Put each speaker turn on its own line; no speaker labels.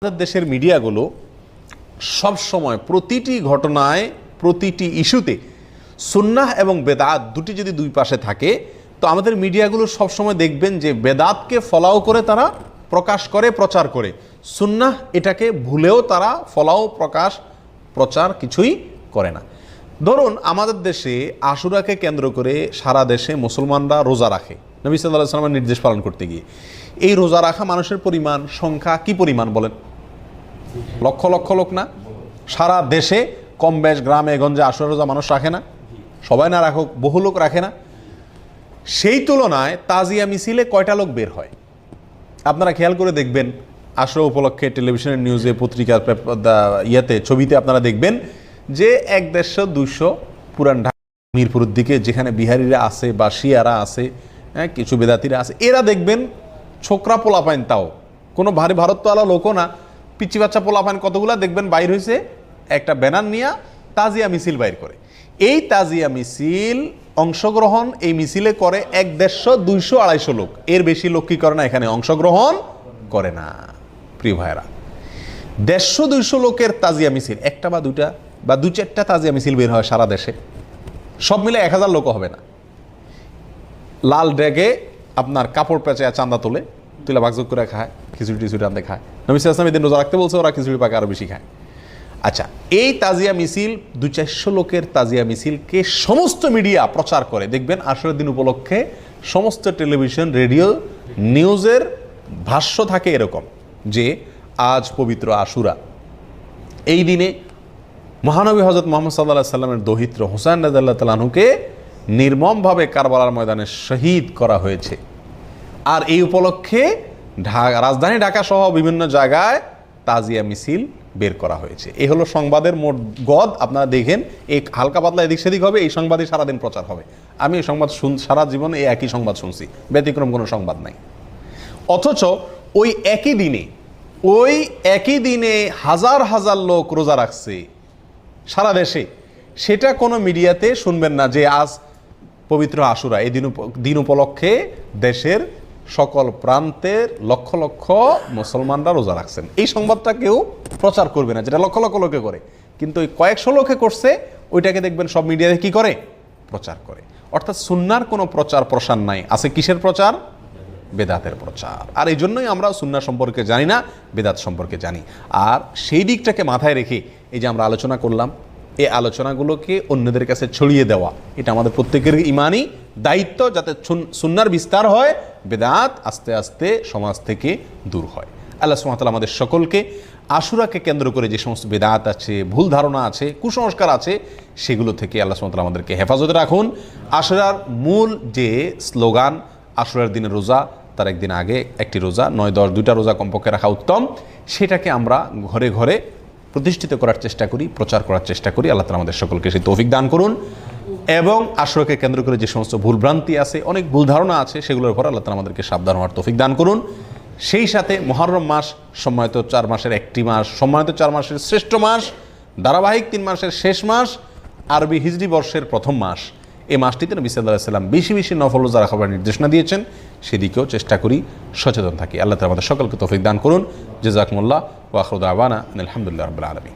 আমাদের দেশের মিডিয়াগুলো সব সময় প্রতিটি ঘটনায় প্রতিটি ইস্যুতে সুন্নাহ এবং বেদাত দুটি যদি দুই পাশে থাকে তো আমাদের মিডিয়াগুলো সব সময় দেখবেন যে বেদাতকে ফলাও করে তারা প্রকাশ করে প্রচার করে, সুন্নাহ এটাকে ভুলেও তারা ফলাও প্রকাশ প্রচার কিছুই করে না। ধরুন আমাদের দেশে আশুরাকে কেন্দ্র করে সারা দেশে মুসলমানরা রোজা রাখে নবী সাল্লাল্লাহু আলাইহি ওয়াসাল্লামের নির্দেশ পালন করতে গিয়ে। এই রোজা রাখা মানুষের পরিমাণ সংখ্যা কি পরিমাণ বলেন? লক্ষ লক্ষ লোক না? সারা দেশে কম বেশ গ্রামে গঞ্জে আশুরা রোজা মানুষ রাখে না? সবাই না রাখুক, বহু লোক রাখে না? সেই তুলনায় তাজিয়া মিছিলে কয়টা লোক বের হয়? আপনারা খেয়াল করে দেখবেন আশুরা উপলক্ষে টেলিভিশনের নিউজে পত্রিকার ইয়েতে ছবিতে আপনারা দেখবেন যে 100-200 পুরান ঢাকা মিরপুরের দিকে যেখানে বিহারিরা আছে বা শিয়ারা আছে, হ্যাঁ কিছু বেদাতিরা আছে, এরা দেখবেন ছোকরা পোলাপাইন, তাও কোনো ভারী ভারতওয়ালা লোকও না, পিচি বাচ্চা পোলাপাইন কতগুলা দেখবেন বাইর হয়েছে একটা ব্যানার নিয়ে তাজিয়া মিছিল বাইর করে। এই তাজিয়া মিছিল অংশগ্রহণ এই মিছিলে করে 100-200-250 লোক, এর বেশি লোক কি করে না এখানে অংশগ্রহণ করে না। প্রিয় ভাইরা, 150-200 লোকের তাজিয়া মিছিল, একটা বা দুইটা বা 2-4টা তাজিয়া মিছিল বের হয় সারা দেশে, সব মিলে 1000 লোক হবে না। লাল ড্যাগে আপনার কাপড় পেঁচায় চাঁদা তুলে ভাগযোগ করে খায়, খিচুড়ি টিচুড়ি রাঁধে খায়। নবী সাল্লাল্লাহু আলাইহি ওয়াসাল্লাম এদিন রোজা রাখতে বলছে, ওরা খিচুড়ি পাকে আরো বেশি খায়। আচ্ছা, এই তাজিয়া মিছিল 200-400 লোকের তাজিয়া মিছিলকে সমস্ত মিডিয়া প্রচার করে। দেখবেন আশুরার দিন উপলক্ষে সমস্ত টেলিভিশন রেডিও নিউজের ভাষ্য থাকে এরকম যে আজ পবিত্র আশুরা, এই দিনে মহানবী হযরত মুহাম্মদ সাল্লাল্লাহু আলাইহি ওয়াসাল্লামের দৌহিত্র হুসাইন রাদিয়াল্লাহু তাআলা আনহুকে নির্মমভাবে কারবালার ময়দানে শহীদ করা হয়েছে। আর এই উপলক্ষে রাজধানী ঢাকা সহ বিভিন্ন জায়গায় তাজিয়া মিছিল বের করা হয়েছে। এই হলো সংবাদের মোট গদ। আপনারা দেখেন এই হালকা পাতলা এদিক সেদিক হবে, এই সংবাদই সারাদিন প্রচার হবে। আমি এই সংবাদ সারা জীবনে এই একই সংবাদ শুনছি, ব্যতিক্রম কোনো সংবাদ নাই। অথচ ওই একই দিনে হাজার হাজার লোক রোজা রাখছে সারা দেশে, সেটা কোনো মিডিয়াতে শুনবেন না যে আজ পবিত্র আশুরা, এই দিন উপলক্ষে দেশের সকল প্রান্তের লক্ষ লক্ষ মুসলমানরা রোজা রাখছেন। এই সংবাদটা কেউ প্রচার করবে না, যেটা লক্ষ লক্ষ লোকে করে। কিন্তু ওই কয়েকশো লোকে করছে, ওইটাকে দেখবেন সব মিডিয়াতে কি করে? প্রচার করে। অর্থাৎ সুন্নার কোনো প্রচার প্রসার নাই, আছে কিসের প্রচার? বেদাতের প্রচার। আর এই জন্যই আমরা সুন্নাহ সম্পর্কে জানি না, বেদাত সম্পর্কে জানি। আর সেই দিকটাকে মাথায় রেখে এই যে আমরা আলোচনা করলাম, এই আলোচনাগুলোকে অন্যদের কাছে ছড়িয়ে দেওয়া, এটা আমাদের প্রত্যেকের ইমানি দায়িত্ব, যাতে সুন্নাহর বিস্তার হয়, বেদাত আস্তে আস্তে সমাজ থেকে দূর হয়। আল্লাহ সুবহানাহু ওয়া তাআলা আমাদের সকলকে আশুরাকে কেন্দ্র করে যে সমস্ত বেদাত আছে, ভুল ধারণা আছে, কুসংস্কার আছে, সেগুলো থেকে আল্লাহ সুবহানাহু ওয়া তাআলা আমাদেরকে হেফাজতে রাখুন। আশুরার মূল যে স্লোগান, আশুরার দিনের রোজা, তার একদিন আগে একটি রোজা, 9-10 2টা রোজা কমপক্ষে রাখা উত্তম, সেটাকে আমরা ঘরে ঘরে প্রতিষ্ঠিত করার চেষ্টা করি, প্রচার করার চেষ্টা করি। আল্লাহ তাআলা আমাদের সকলকে সেই তৌফিক দান করুন। এবং আশুরাকে কেন্দ্র করে যে সমস্ত ভুলভ্রান্তি আছে, অনেক ভুল ধারণা আছে, সেগুলোর উপর আল্লাহ তাআলা আমাদেরকে সাবধান হওয়ার তৌফিক দান করুন। সেই সাথে মুহররম মাস, সম্মানিত 4 মাসের একটি মাস, সম্মানিত 4 মাসের শ্রেষ্ঠ মাস, ধারাবাহিক 3 মাসের শেষ মাস, আরবি হিজরি বর্ষের প্রথম মাস, এই মাসটিতে নবী সাল্লাল্লাহু আলাইহি ওয়াসাল্লাম বেশি বেশি নফল রোজা রাখার নির্দেশনা দিয়েছেন, সেদিকেও চেষ্টা করি, সচেতন থাকি। আল্লাহ তাআলা আমাদের সকলকে তৌফিক দান করুন। জাযাকুমুল্লাহ ওয়া আখিরু দাওয়ানা আলহামদুলিল্লাহি রাব্বিল আলামিন।